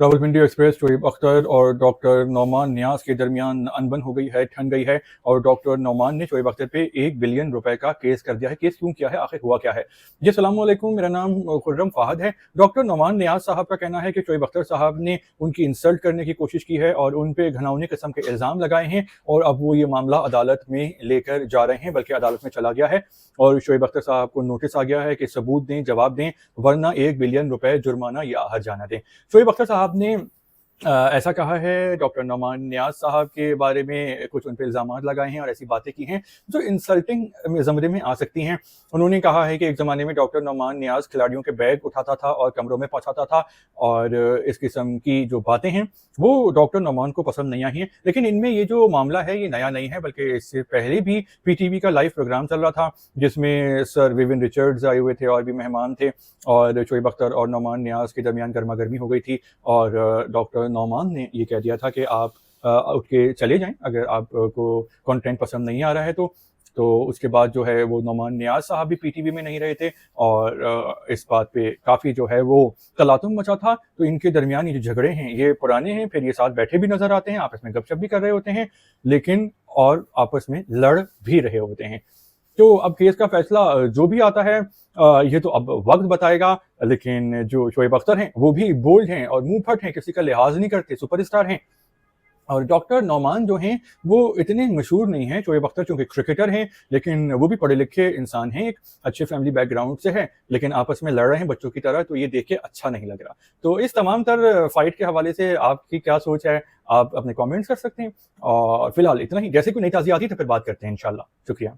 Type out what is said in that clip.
Rawalpindi express Shoaib Akhtar और doctor Nauman नियाज़ के दरमियान अनबन हो गई है, ठन गई है और डॉक्टर नौमान ने शोएब अख्तर पे 1 बिलियन रुपए का केस कर दिया है। केस क्यों किया है, आखिर हुआ क्या है? जी अस्सलाम वालेकुम, मेरा नाम खुर्रम फ़ाहद है। डॉक्टर नौमान नियाज़ साहब का कहना है कि शोएब अख्तर साहब ने उनकी इंसल्ट करने की कोशिश की है और उन पे घिनौनी किस्म के इल्ज़ाम लगाए हैं और अब वो ये मामला अदालत में लेकर जा रहे हैं, बल्कि अदालत में चला गया है और शोएब अख्तर साहब को नोटिस आ गया है कि सबूत दें, जवाब दें, वरना 1 बिलियन रुपए जुर्माना या हर्जाना दें। शोएब अख्तर साहब ने ऐसा कहा है, डॉक्टर नौमान नियाज़ साहब के बारे में कुछ उन पे इल्ज़ामात लगाए हैं और ऐसी बातें की हैं जो इंसल्टिंग ज़मरे में आ सकती हैं। उन्होंने कहा है कि एक ज़माने में डॉक्टर नौमान नियाज़ खिलाड़ियों के बैग उठाता था और कमरों में पहुँचाता था और इस किस्म की जो बातें हैं वो डॉक्टर नौमान को पसंद नहीं आई हैं। लेकिन इनमें ये जो मामला है ये नया नहीं है, बल्कि इससे पहले भी पीटीवी का लाइव प्रोग्राम चल रहा था जिसमें सर विविन रिचर्ड्स आए हुए थे और भी मेहमान थे और शोएब अख्तर और नौमान नियाज़ के दरमियान गर्मा गर्मी हो गई थी और डॉक्टर नौमान ने ये कह दिया था कि आप उठ के चले जाएं अगर आपको कंटेंट पसंद नहीं आ रहा है तो उसके बाद जो है वो नौमान नियाज़ साहब भी पीटीवी में नहीं रहे थे और इस बात पे काफ़ी जो है वो तलातुम मचा था। तो इनके दरमियान ये जो झगड़े हैं ये पुराने हैं, फिर ये साथ बैठे भी नज़र आते हैं, आपस में गपशप भी कर रहे होते हैं, लेकिन और आपस में लड़ भी रहे होते हैं। तो अब केस का फैसला जो भी आता है ये तो अब वक्त बताएगा, लेकिन जो शोएब अख्तर हैं वो भी बोल्ड हैं और मुंह फट हैं, किसी का लिहाज नहीं करते, सुपरस्टार हैं। और डॉक्टर नौमान जो हैं वो इतने मशहूर नहीं हैं। शोएब अख्तर चूंकि क्रिकेटर हैं लेकिन वो भी पढ़े लिखे इंसान हैं, एक अच्छे फैमिली बैकग्राउंड से है, लेकिन आपस में लड़ रहे हैं बच्चों की तरह, तो ये देख के अच्छा नहीं लग रहा। तो इस तमाम तर फाइट के हवाले से आपकी क्या सोच है, आप अपने कमेंट्स कर सकते हैं। और फिलहाल इतना ही, जैसे कोई नई ताज़ी आती है तो फिर बात करते हैं इंशाल्लाह। शुक्रिया।